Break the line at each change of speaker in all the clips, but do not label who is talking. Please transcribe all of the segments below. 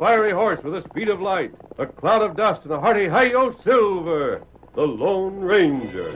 fiery horse with the speed of light, a cloud of dust, and a hearty hi-yo Silver, the Lone Ranger.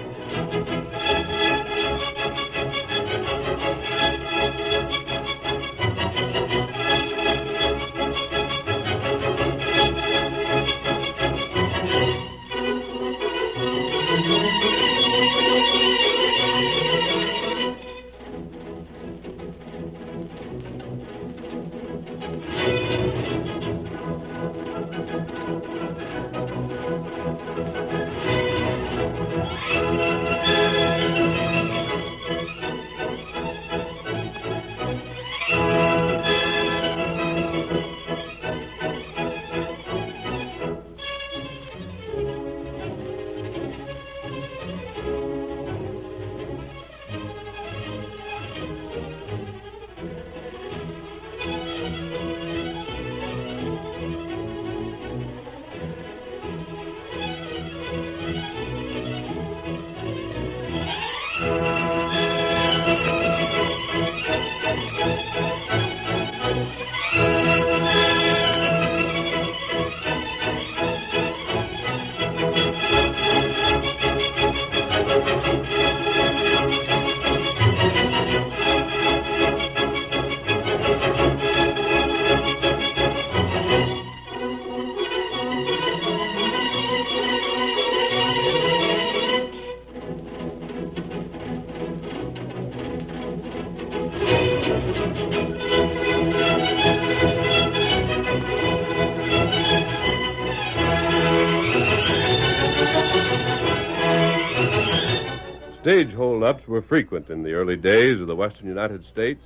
Stage holdups were frequent in the early days of the western United States.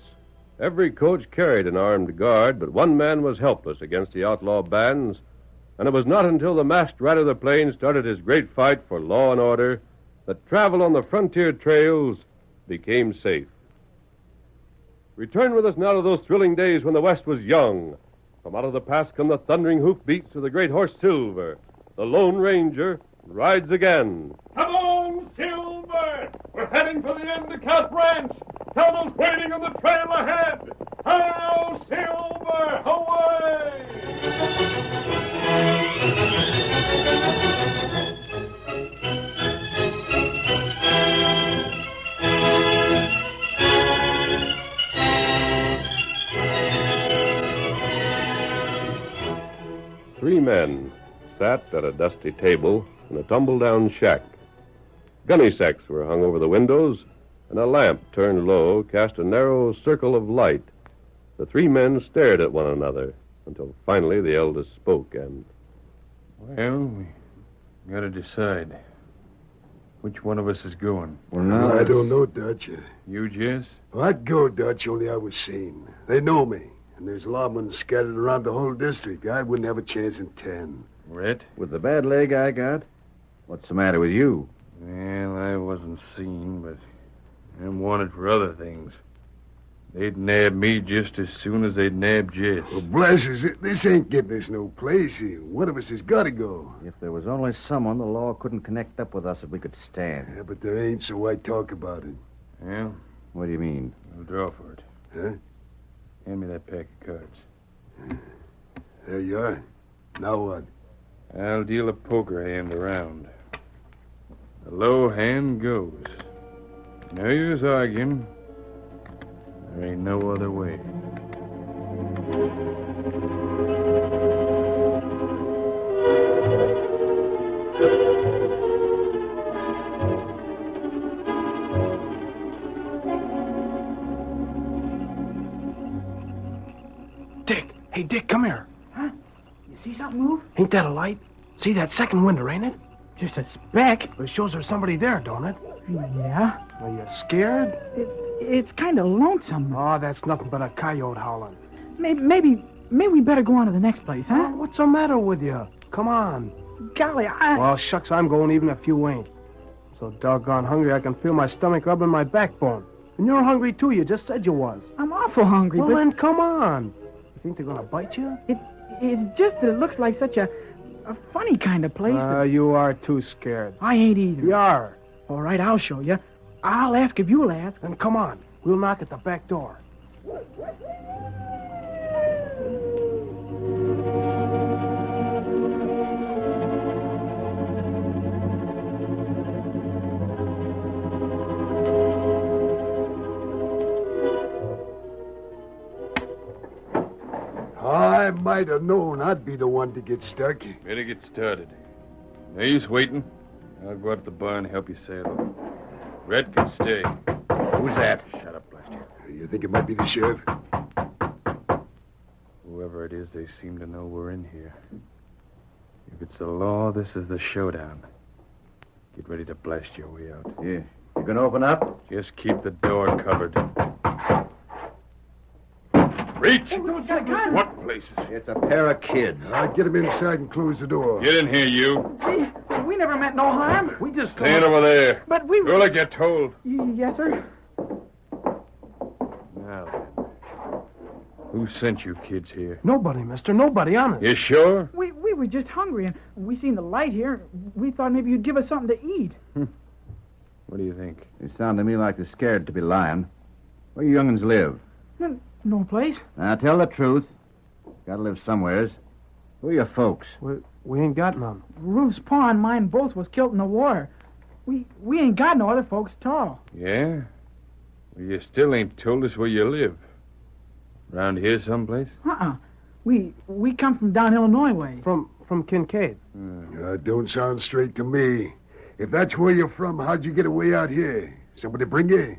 Every coach carried an armed guard, but one man was helpless against the outlaw bands, and it was not until the masked rider of the plains started his great fight for law and order that travel on the frontier trails became safe. Return with us now to those thrilling days when the West was young. From out of the past come the thundering hoofbeats of the great horse Silver. The Lone Ranger rides again.
Come on, Silver! We're heading for the Endicott ranch. Tonto's waiting on the trail ahead. Hi-yo, Silver! Away!
Three men sat at a dusty table in a tumble-down shack. Gunny sacks were hung over the windows, and a lamp turned low cast a narrow circle of light. The three men stared at one another until finally the eldest spoke and...
Well, we gotta decide. Which one of us is going?
Well, no, I don't know, Dutch.
You, Jess?
Well, I'd go, Dutch, only I was seen. They know me, and there's lawmen scattered around the whole district. I wouldn't have a chance in 10.
Rhett?
With the bad leg I got? What's the matter with you?
Well, I wasn't seen, but I'm wanted for other things. They'd nab me just as soon as they'd nab Jess.
Well, bless us, this ain't getting us no place. One of us has got to go.
If there was only someone the law couldn't connect up with us that we could stand.
Yeah, but there ain't, so why talk about it?
Well,
What do you mean?
we'll draw for it.
Huh?
Hand me that pack of cards.
There you are. Now what?
I'll deal a poker hand around. The low hand goes. No use arguing. There ain't no other way.
Dick. Hey, Dick, come here.
Huh? You see something move?
Ain't that a light? See that second window, ain't it?
Just a speck.
But it shows there's somebody there, don't it?
Yeah.
Are you scared?
It's kind of lonesome.
Oh, that's nothing but a coyote howling.
Maybe we better go on to the next place, huh?
Oh, what's the matter with you? Come on.
Golly,
Well, shucks, I'm going even if you ain't. So doggone hungry I can feel my stomach rubbing my backbone. And you're hungry, too. You just said you was.
I'm awful hungry,
Well,
but
then come on. You think they're going to bite you?
it's just that it looks like such a funny kind of place.
You are too scared.
I ain't either.
You are.
All right, I'll show you. I'll ask if you'll ask.
Then come on. We'll knock at the back door.
I might have known I'd be the one to get stuck.
Better get started. No use waiting. I'll go out to the bar and help you saddle. Red can stay.
Who's that?
Shut up, blast you.
You think it might be the sheriff?
Whoever it is, they seem to know we're in here. If it's the law, this is the showdown. Get ready to blast your way out.
Yeah. You gonna open up?
Just keep the door covered. Reach! What places?
It's a pair of kids.
Get him inside and close the door.
Get in here, you.
We never meant no harm. We just
Stand over there.
But we...
Go like you're told.
Yes, sir.
Now then. Who sent you kids here?
Nobody, mister. Nobody, honest.
You sure?
We were just hungry, and we seen the light here. We thought maybe you'd give us something to eat.
What do you think?
You sound to me like they're scared to be lying. Where you young'uns live?
No place.
Now, tell the truth. Gotta live somewheres. Who are your folks?
We ain't got none.
Ruth's pa and mine both was killed in the war. We ain't got no other folks at all.
Yeah? Well, you still ain't told us where you live. Around here someplace?
We come from down Illinois way.
From Kincaid.
Don't sound straight to me. If that's where you're from, how'd you get away out here? Somebody bring you?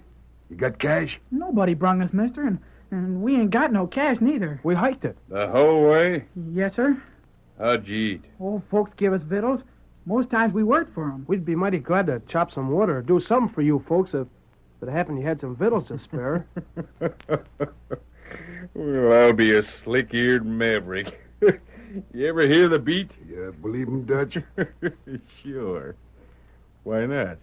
You got cash?
Nobody brung us, mister, and we ain't got no cash neither.
We hiked it.
The whole way?
Yes, sir.
How'd you eat?
Old folks give us victuals. Most times we worked for 'em.
We'd be mighty glad to chop some wood or do something for you folks if it happened you had some victuals to spare.
Well, I'll be a slick-eared maverick. You ever hear the beat?
Yeah, believe him, Dutch?
Sure. Why not?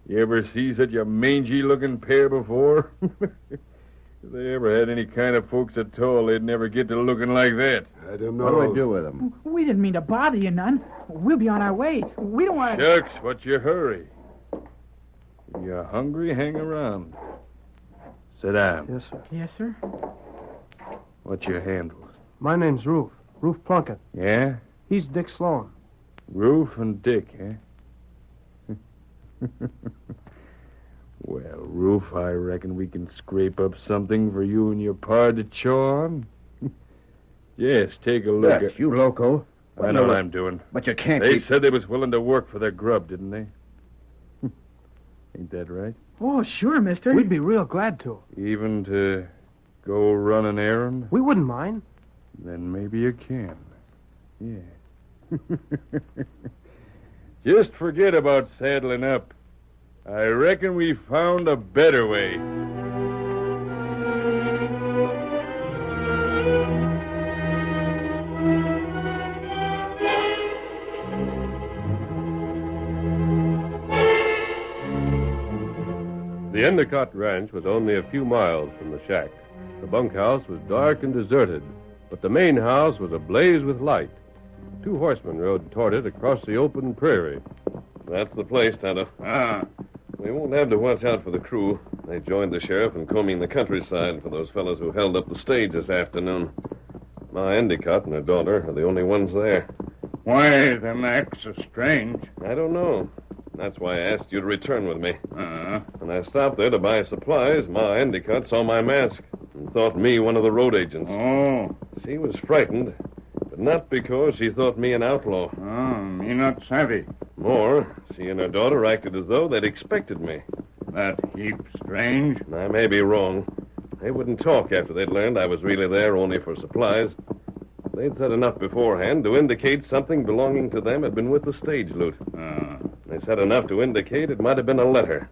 You ever see such a mangy-looking pair before? If they ever had any kind of folks at all, they'd never get to looking like that.
I don't know.
What do we do with them?
We didn't mean to bother you none. We'll be on our way. We don't want to...
Shucks, what's your hurry? If you're hungry, hang around. Sit down.
Yes, sir.
Yes, sir.
What's your handle?
My name's Roof. Roof Plunkett.
Yeah?
He's Dick Sloan.
Roof and Dick, eh? Well, Roof, I reckon we can scrape up something for you and your pard to chaw on. Yes, take a look
Dutch, you loco.
I know what I'm doing.
But you can't
They
keep...
said they was willing to work for their grub, didn't they? Ain't that right?
Oh, sure, mister.
We'd be real glad to.
Even to go run an errand?
We wouldn't mind.
Then maybe you can. Yeah. Just forget about saddling up. I reckon we found a better way.
The Endicott ranch was only a few miles from the shack. The bunkhouse was dark and deserted, but the main house was ablaze with light. Two horsemen rode toward it across the open prairie.
That's the place, Tonto. We won't have to watch out for the crew. They joined the sheriff in combing the countryside for those fellows who held up the stage this afternoon. Ma Endicott and her daughter are the only ones there.
Why, them acts so strange.
I don't know. That's why I asked you to return with me. When I stopped there to buy supplies, Ma Endicott saw my mask and thought me one of the road agents.
Oh.
She was frightened, but not because she thought me an outlaw.
Me not savvy.
More, she and her daughter acted as though they'd expected me.
That heap strange.
I may be wrong. They wouldn't talk after they'd learned I was really there only for supplies. They'd said enough beforehand to indicate something belonging to them had been with the stage loot. They said enough to indicate it might have been a letter.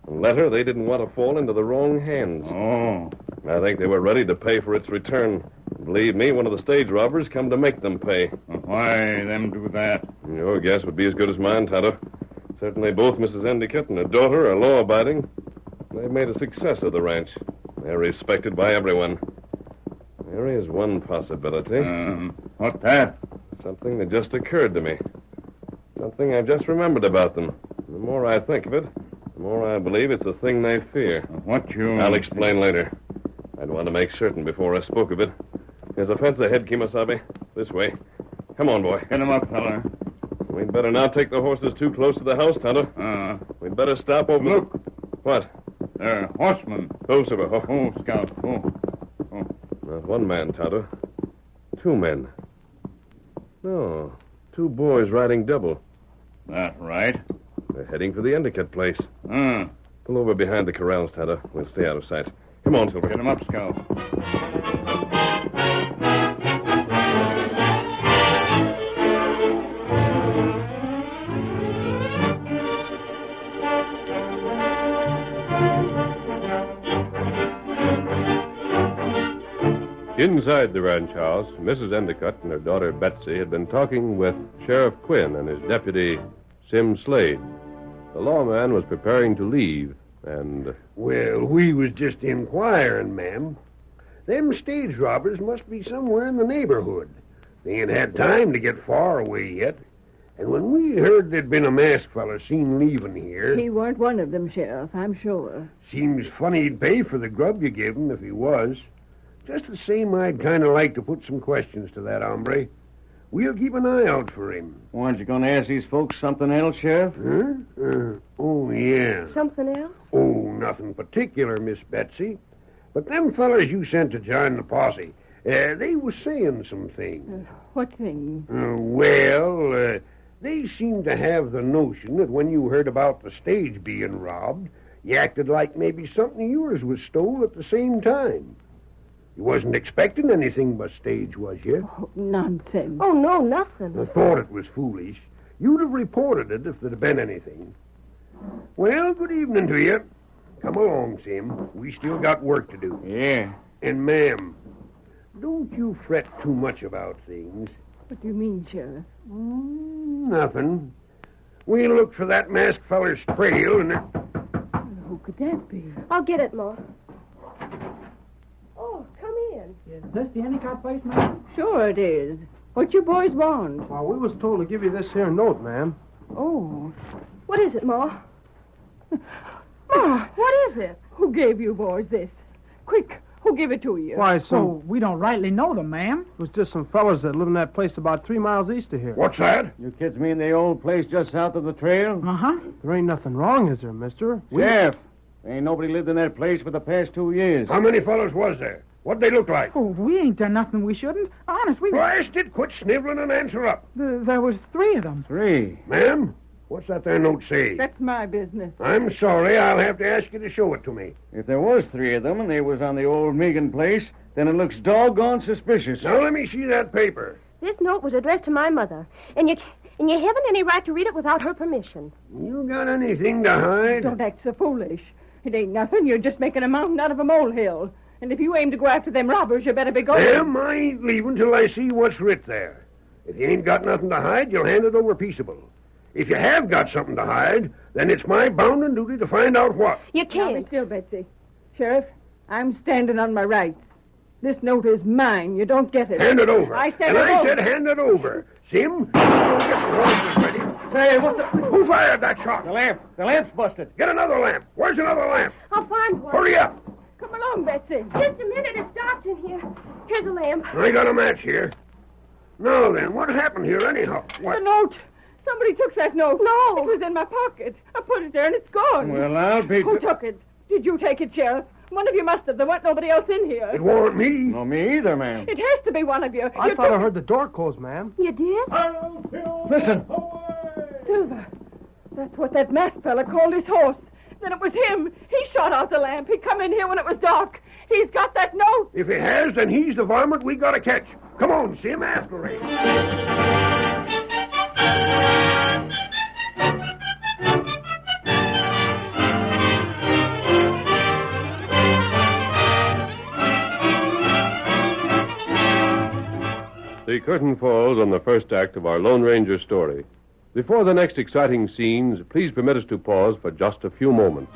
A letter they didn't want to fall into the wrong hands.
Oh.
I think they were ready to pay for its return. Believe me, one of the stage robbers come to make them pay.
Why them do that?
Your guess would be as good as mine, Tonto. Certainly both Mrs. Endicott and her daughter are law-abiding. They've made a success of the ranch. They're respected by everyone. There is one possibility.
What's that?
Something that just occurred to me. Something I've just remembered about them. The more I think of it, the more I believe it's a thing they fear.
What you...
I'll explain later. I'd want to make certain before I spoke of it. There's a fence ahead, Kimasabi. This way. Come on, boy.
Get him up, fella.
We'd better not take the horses too close to the house, Tonto. We'd better stop over...
Look.
What?
They're horsemen.
Those of a...
Oh, Scout. Oh.
Not one man, Tonto. 2 men. No, 2 boys riding double.
That right.
They're heading for the Endicott place.
Hmm.
Pull over behind the corrals, Tonto. We'll stay out of sight. Come on, Silver.
Get him up, Scout.
Inside the ranch house, Mrs. Endicott and her daughter Betsy had been talking with Sheriff Quinn and his deputy, Sim Slade. The lawman was preparing to leave, and...
Well, we was just inquiring, ma'am. Them stage robbers must be somewhere in the neighborhood. They ain't had time to get far away yet. And when we heard there'd been a masked feller seen leaving here...
He weren't one of them, Sheriff, I'm sure.
Seems funny he'd pay for the grub you gave him if he was. Just the same, I'd kind of like to put some questions to that hombre. We'll keep an eye out for him.
Weren't you going to ask these folks something else, Sheriff?
Huh? Oh, yeah.
Something else?
Oh, nothing particular, Miss Betsy. But them fellers you sent to join the posse, they was saying some things.
What thing?
They seemed to have the notion that when you heard about the stage being robbed, you acted like maybe something of yours was stole at the same time. You wasn't expecting anything but stage, was you?
Oh, nonsense.
Oh, no, nothing.
I thought it was foolish. You'd have reported it if there'd have been anything. Well, good evening to you. Come along, Sim. We still got work to do.
Yeah.
And, ma'am, don't you fret too much about things.
What do you mean, Sheriff?
Nothing. We'll look for that masked feller's trail and...
Who could that be?
I'll get it, Ma. Oh, come in.
Is this the Endicott place, ma'am?
Sure it is. What you boys want?
Well, we was told to give you this here note, ma'am.
Oh.
What is it, Ma? Ma, what is it?
Who gave you boys this? Quick, who gave it to you?
Why,
Oh, we don't rightly know them, ma'am.
It was just some fellas that live in that place about 3 miles east of here.
What's that?
You kids mean the old place just south of the trail?
Uh-huh.
There ain't nothing wrong, is there, mister?
Sheriff, ain't nobody lived in that place for the past 2 years.
How many fellows was there? What'd they look like?
Oh, we ain't done nothing we shouldn't. Honest, we...
Blasted, quit sniveling and answer up.
There was 3 of them.
3.
Ma'am, what's that there note say?
That's my business.
I'm sorry, I'll have to ask you to show it to me.
If there was 3 of them and they was on the old Megan place, then it looks doggone suspicious.
Now let me see that paper.
This note was addressed to my mother, and you haven't any right to read it without her permission.
You got anything to hide?
Don't act so foolish. It ain't nothing. You're just making a mountain out of a molehill. And if you aim to go after them robbers, you better be going.
Ma'am, I ain't leaving till I see what's writ there. If you ain't got nothing to hide, you'll hand it over peaceable. If you have got something to hide, then it's my bounden duty to find out what.
You
Now
can't.
be still, Betsy. Sheriff, I'm standing on my rights. This note is mine. You don't get it.
Hand it over.
I said
and
it
I
over.
said hand it over. Sim, go get the horses ready.
Hey, what the...
Who fired that shot?
The lamp. The lamp's busted.
Get another lamp. Where's another lamp?
I'll find one.
Hurry up.
Come along, Betsy.
Just a minute, it's dark in here. Here's a lamp.
I got a match here. Now then, what happened here anyhow?
The
What?
note. Somebody took that note.
No.
It was in my pocket. I put it there and it's gone.
Well, I'll be...
Who took it? Did you take it, Sheriff? One of you must have. There wasn't nobody else in here.
It warn't me.
No, me either, ma'am.
It has to be one of you.
I
You
thought I
took
heard the door close, ma'am.
You did?
Listen.
Silver. That's what that masked fella called his horse. Then it was him. He shot out the lamp. He come in here when it was dark. He's got that note.
If he has, then he's the varmint we gotta catch. Come on, Sim, after him.
The curtain falls on the first act of our Lone Ranger story. Before the next exciting scenes, please permit us to pause for just a few moments.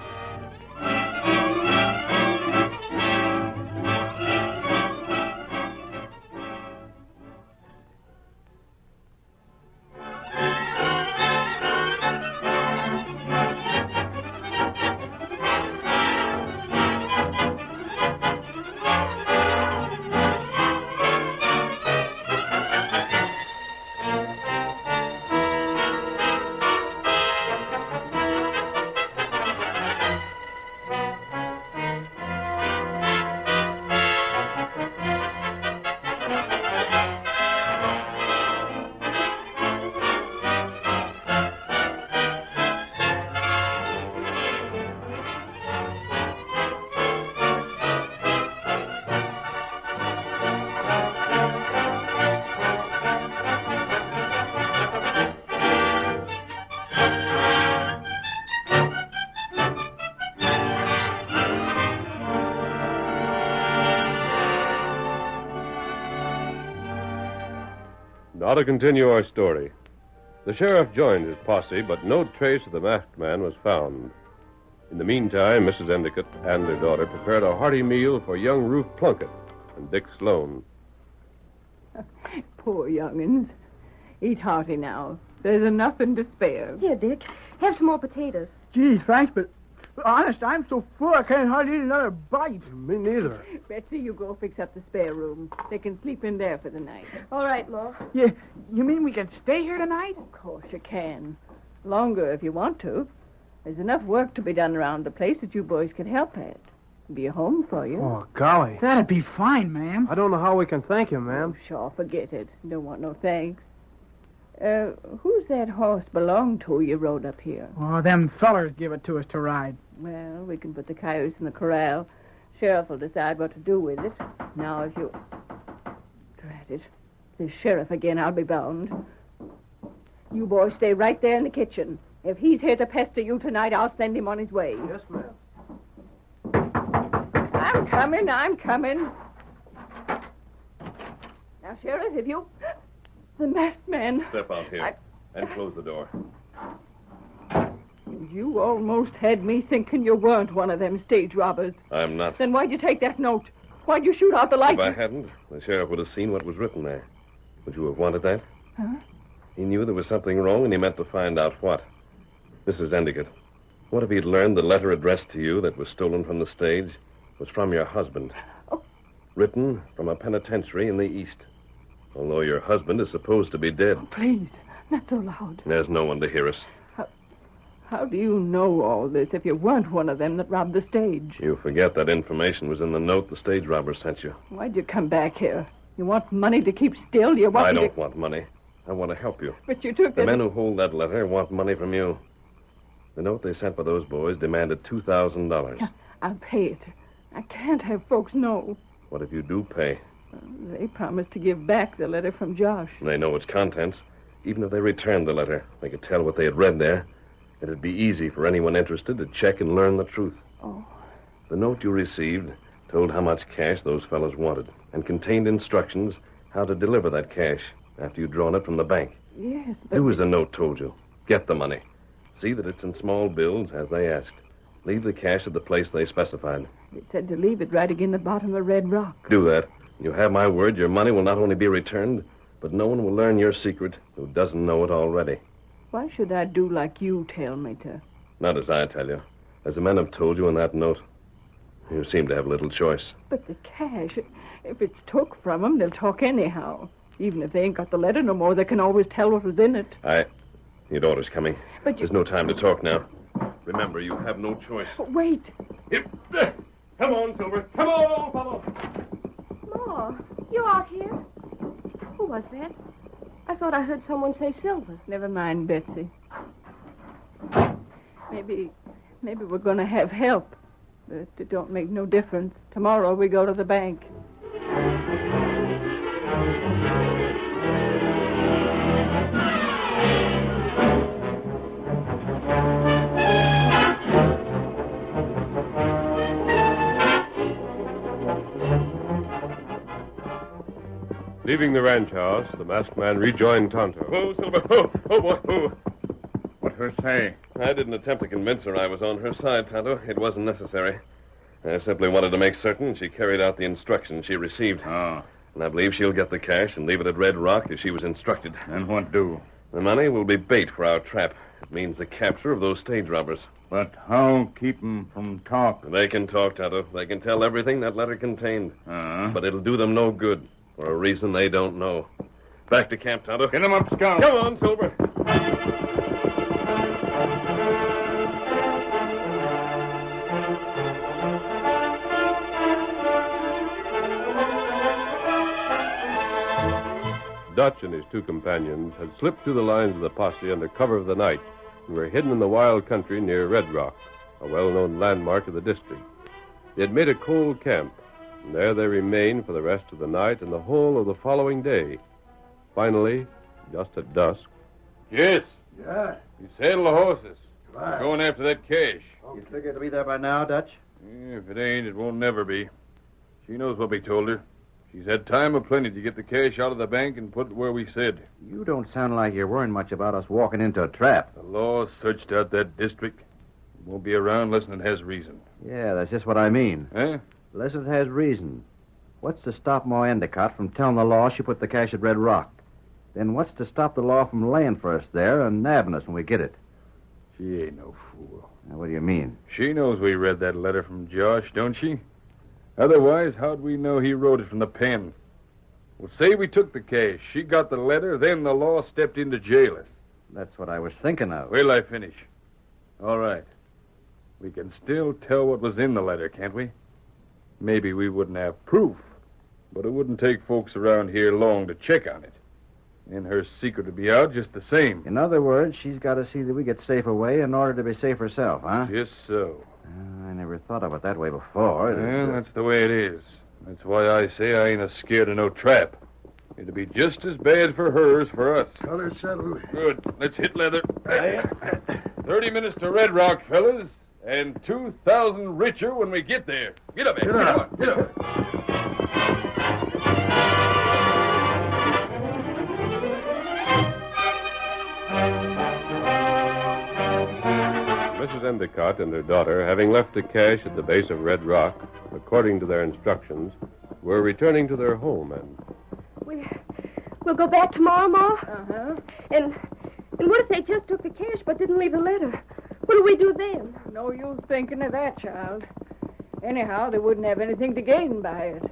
Now to continue our story. The sheriff joined his posse, but no trace of the masked man was found. In the meantime, Mrs. Endicott and their daughter prepared a hearty meal for young Ruth Plunkett and Dick Sloan.
Poor young'uns. Eat hearty now. There's enough and to spare.
Here, Dick. Have some more potatoes.
Gee, thanks, but honest, I'm so full I can't hardly eat another bite. Me neither.
Betsy, you go fix up the spare room. They can sleep in there for the night.
All right, Ma.
You mean we can stay here tonight?
Of course you can. Longer if you want to. There's enough work to be done around the place that you boys can help at. Be a home for you.
Oh, golly.
That'd be fine, ma'am.
I don't know how we can thank you, ma'am.
Sure, forget it. Don't want no thanks. Who's that horse belong to you rode up here?
Oh, them fellers give it to us to ride.
Well, we can put the cayuse in the corral. Sheriff will decide what to do with it. Now, if you... Drat it. The sheriff again, I'll be bound. You boys stay right there in the kitchen. If he's here to pester you tonight, I'll send him on his way.
Yes, ma'am.
I'm coming. Now, Sheriff, if you... The masked man.
Step out here and close the door.
You almost had me thinking you weren't one of them stage robbers.
I'm not.
Then why'd you take that note? Why'd you shoot out the light?
If I hadn't, the sheriff would have seen what was written there. Would you have wanted that?
Huh?
He knew there was something wrong, and he meant to find out what. Mrs. Endicott, what if he'd learned the letter addressed to you that was stolen from the stage was from your husband?
Oh.
Written from a penitentiary in the East. Although your husband is supposed to be dead.
Oh, please, not so loud.
There's no one to hear us.
How do you know all this if you weren't one of them that robbed the stage?
You forget that information was in the note the stage robber sent you.
Why'd you come back here? You want money to keep still? You want
I
me
don't
to...
want money. I want to help you.
But you took
The
it.
men who hold that letter want money from you. The note they sent by those boys demanded $2,000.
I'll pay it. I can't have folks know.
What if you do pay?
They promised to give back the letter from Josh.
They know its contents. Even if they returned the letter, they could tell what they had read there. It'd be easy for anyone interested to check and learn the truth.
Oh.
The note you received told how much cash those fellows wanted and contained instructions how to deliver that cash after you'd drawn it from the bank.
Yes, but...
Do as the note told you. Get the money. See that it's in small bills as they asked. Leave the cash at the place they specified.
It said to leave it right again the bottom of Red Rock.
Do that. You have my word, your money will not only be returned, but no one will learn your secret who doesn't know it already.
Why should I do like you tell me to?
Not as I tell you. As the men have told you in that note. You seem to have little choice.
But the cash, if it's took from them, they'll talk anyhow. Even if they ain't got the letter no more, they can always tell what was in it.
Your daughter's coming.
But
There's no time to talk now. Remember, you have no choice.
Wait.
Come on, Silver. Come on, fellow.
Ma, you out here? Who was that? I thought I heard someone say Silver.
Never mind, Betsy. Maybe we're going to have help. But it don't make no difference. Tomorrow we go to the bank.
Leaving the ranch house, the masked man rejoined Tonto.
Oh, Silver. Oh, boy. Oh.
What her say?
I didn't attempt to convince her I was on her side, Tonto. It wasn't necessary. I simply wanted to make certain she carried out the instructions she received.
Oh.
And I believe she'll get the cash and leave it at Red Rock as she was instructed.
And what do?
The money will be bait for our trap. It means the capture of those stage robbers.
But how keep 'em from talk?
They can talk, Tonto. They can tell everything that letter contained. But it'll do them no good, for a reason they don't know. Back to camp, Tonto.
Get 'em up, Scout.
Come on, Silver.
Dutch and his two companions had slipped through the lines of the posse under cover of the night and were hidden in the wild country near Red Rock, a well-known landmark of the district. They had made a cold camp, and there they remained for the rest of the night and the whole of the following day. Finally, just at dusk...
Yes.
Yeah?
You saddle the horses.
Right.
Going after that cash.
You figure it'll be there by now, Dutch?
If it ain't, it won't never be. She knows what we told her. She's had time aplenty to get the cash out of the bank and put it where we said.
You don't sound like you're worrying much about us walking into a trap.
The law searched out that district. It won't be around unless it has reason.
Yeah, that's just what I mean.
Eh?
Unless it has reason. What's to stop Ma Endicott from telling the law she put the cash at Red Rock? Then what's to stop the law from laying for us there and nabbing us when we get it?
She ain't no fool.
Now, what do you mean?
She knows we read that letter from Josh, don't she? Otherwise, how'd we know he wrote it from the pen? Well, say we took the cash. She got the letter, then the law stepped in to jail us.
That's what I was thinking of.
Wait till I finish. All right. We can still tell what was in the letter, can't we? Maybe we wouldn't have proof, but it wouldn't take folks around here long to check on it. And her secret would be out just the same.
In other words, she's got to see that we get safe away in order to be safe herself, huh?
Just so.
I never thought of it that way before.
Well, that's the way it is. That's why I say I ain't a scared of no trap. It'd be just as bad for her as for us.
Color settled.
Good. Let's hit leather. 30 minutes to Red Rock, fellas, and 2,000 richer when we get there. Get up, Ed.
Get up. Get up.
Mrs. Endicott and her daughter, having left the cash at the base of Red Rock, according to their instructions, were returning to their home and...
We'll go back tomorrow, Ma?
Uh-huh.
And what if they just took the cash but didn't leave a letter? What'll we do then?
No use thinking of that, child. Anyhow, they wouldn't have anything to gain by it.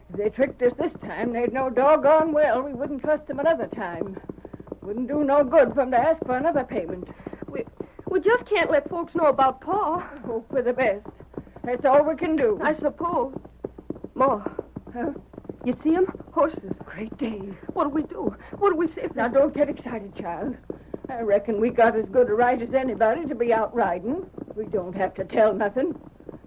If they tricked us this time, they'd know doggone well we wouldn't trust them another time. Wouldn't do no good for them to ask for another payment.
We just can't let folks know about Pa.
Hope for the best. That's all we can do.
I suppose. Ma.
Huh?
You see 'em? Horses.
Great day.
What'll we do? What'll we say if
Now, don't get excited, child. I reckon we got as good a right as anybody to be out riding. We don't have to tell nothing.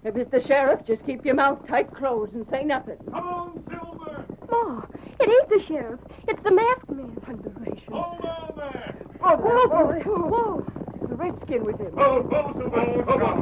If it's the sheriff, just keep your mouth tight closed and say nothing.
Come on, Silver!
Ma, it ain't the sheriff. It's the masked man.
Thunderation.
Hold on there!
Whoa,
Whoa,
boy.
whoa.
There's a redskin with him.
Hold, Silver! Come on!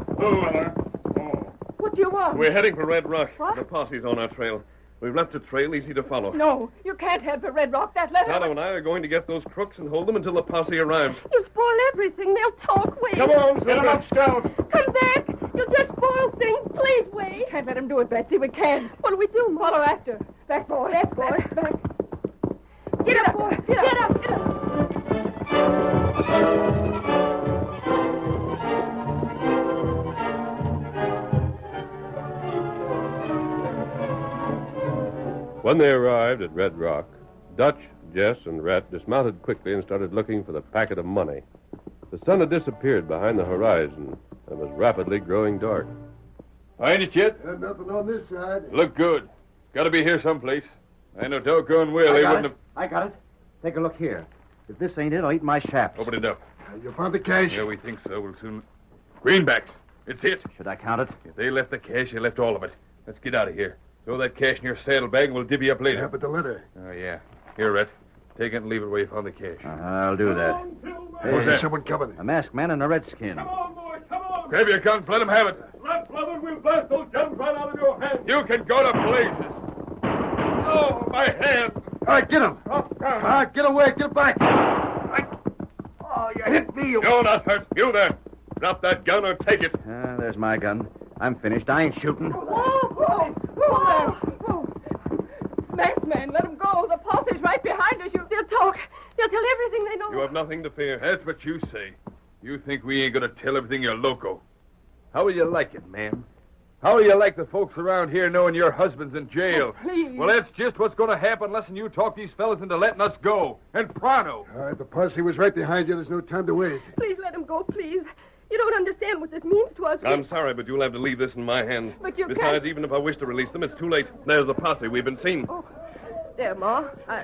What do you want?
We're heading for Red Rock.
What?
The posse's on our trail. We've left a trail easy to follow.
No, you can't have the Red Rock. That letter...
Tonto and I are going to get those crooks and hold them until the posse arrives.
You'll spoil everything. They'll talk. Wait.
Come on, Silver! Scout!
Come back. You'll just spoil things. Please wait.
Can't let him do it, Betsy. We can't.
What'll we do, Ma?
Follow after. Back, boy. Back.
Get up, boy. Get up.
When they arrived at Red Rock, Dutch, Jess, and Rhett dismounted quickly and started looking for the packet of money. The sun had disappeared behind the horizon and was rapidly growing dark.
Find it yet?
Nothing on this side.
Look good. Got to be here someplace. I know doggone well they wouldn't have...
I got it. Take a look here. If this ain't it, I'll eat my shaft.
Open it up.
You found the cash?
Yeah, we think so. We'll soon... Greenbacks. It's it.
Should I count it?
If they left the cash, they left all of it. Let's get out of here. Throw that cash in your saddlebag and we'll divvy up
Yeah,
later.
but the letter.
Oh, yeah. Here, Rhett. Take it and leave it where you found the cash.
I'll do that.
Hey,
What's that?
someone coming.
A masked man in a redskin.
on, boys. Come on. Grab your guns. Let them have it. Red brother, we'll blast those guns right out of your hands. You can go to places. Oh, my hand.
All right, get him. All right, get away. Get back. Oh, you hit me.
You're not hurt. You there. Drop that gun or take it.
There's my gun. I'm finished. I ain't shooting.
Whoa. Masked man, let him go. The posse's right behind us.
They'll talk. They'll tell everything they know.
You have nothing to fear.
That's what you say. You think we ain't going to tell everything you're loco. How will you like it, ma'am? How will you like the folks around here knowing your husband's in jail?
Oh, please.
Well, that's just what's going to happen unless you talk these fellas into letting us go. And pronto.
All right, the posse was right behind you. There's no time to waste.
Please let him go, please. You don't understand what this means to us.
I'm sorry, but you'll have to leave this in my hands.
But you
Besides,
can't.
even if I wish to release them, it's too late. There's the posse. We've been seen.
Oh, there, Ma. I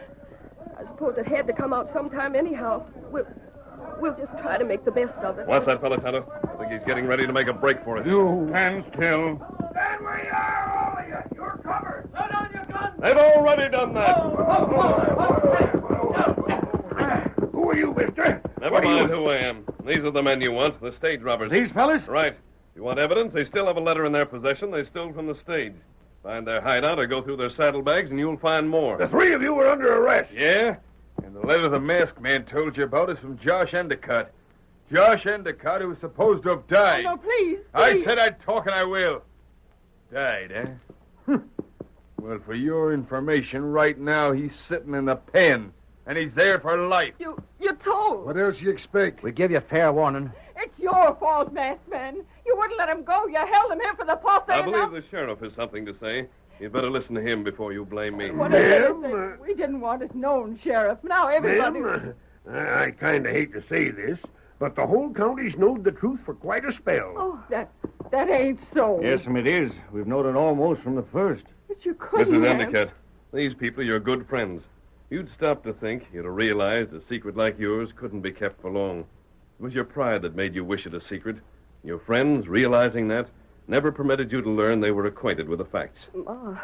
suppose it had to come out sometime anyhow. We'll just try to make the best of it.
What's that fella, Tonto? I think he's getting ready to make a break for us.
Stand still.
Stand where you are, all of you. You're covered. Let down your guns.
They've already done that.
Who are you, mister?
Never mind who I am. These are the men you want, the stage robbers.
These fellas?
Right. If you want evidence, they still have a letter in their possession they stole from the stage. If Find their hideout or go through their saddlebags, and you'll find more.
The three of you are under arrest.
Yeah? And the letter the masked man told you about is from Josh Endicott. Josh Endicott, who was supposed to have died.
Oh, no, please.
I said I'd talk, and I will. Died, eh? Well, for your information, right now he's sitting in the pen, and he's there for life.
You told.
What else you expect?
We give you fair warning.
It's your fault, masked man. You wouldn't let him go. You held him here for the posse.
I believe the sheriff has something to say. You'd better listen to him before you blame me.
Ma'am?
We didn't want it known, Sheriff. Now everybody...
Ma'am, I kind of hate to say this, but the whole county's knowed the truth for quite a spell.
Oh, that ain't so.
Yes, it is. We've known it almost from the first.
But you couldn't
Mrs.
have.
Endicott, these people are your good friends. You'd stop to think, you'd have realized a secret like yours couldn't be kept for long. It was your pride that made you wish it a secret. Your friends, realizing that, never permitted you to learn they were acquainted with the facts.
Ma,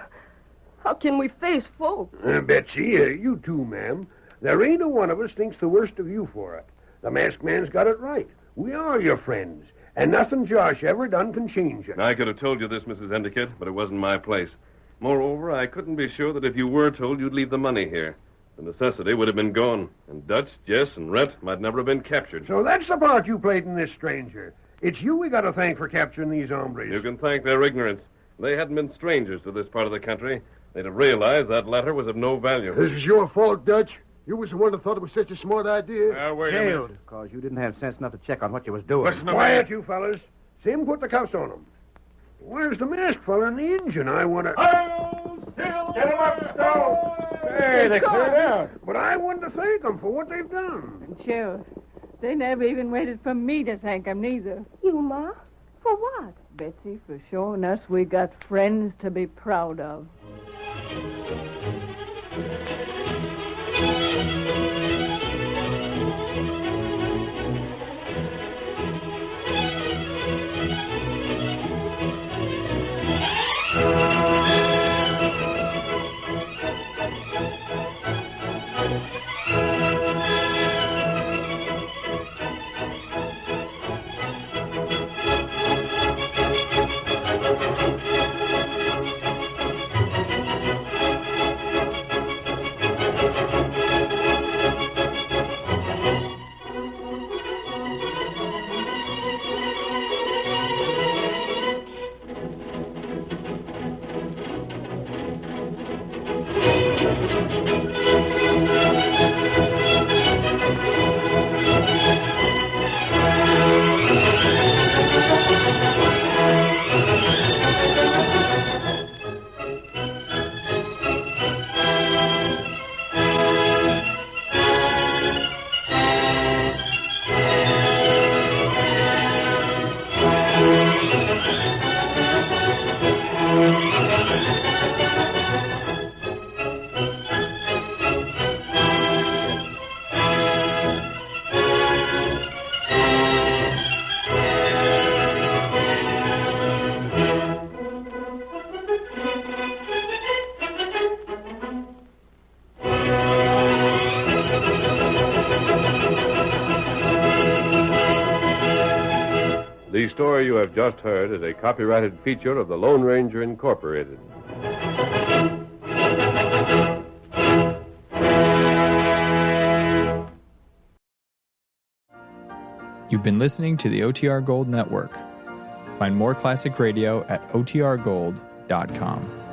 how can we face folks?
Betsy, you too, ma'am. There ain't a one of us thinks the worst of you for it. The masked man's got it right. We are your friends, and nothing Josh ever done can change it.
I could have told you this, Mrs. Endicott, but it wasn't my place. Moreover, I couldn't be sure that if you were told, you'd leave the money here. The necessity would have been gone, and Dutch, Jess, and Rhett might never have been captured.
So that's the part you played in this, stranger. It's you we got to thank for capturing these hombres.
You can thank their ignorance. They hadn't been strangers to this part of the country. They'd have realized that letter was of no value.
This is your fault, Dutch. You was the one that thought it was such a smart idea.
Wait a
Jailed,
minute.
because you didn't have sense enough to check on what you was doing.
Listen to
Quiet,
me.
you fellas. Sim, put the cuffs on them. Where's the masked fella and the engine? I want to...
Get him up, Stowe! Hey, they cleared out.
But I want to thank them for what they've done.
Sheriff, they never even waited for me to thank them, neither.
You, Ma? For what?
Betsy, for showing us we got friends to be proud of.
The story you have just heard is a copyrighted feature of the Lone Ranger Incorporated.
You've been listening to the OTR Gold Network. Find more classic radio at otrgold.com.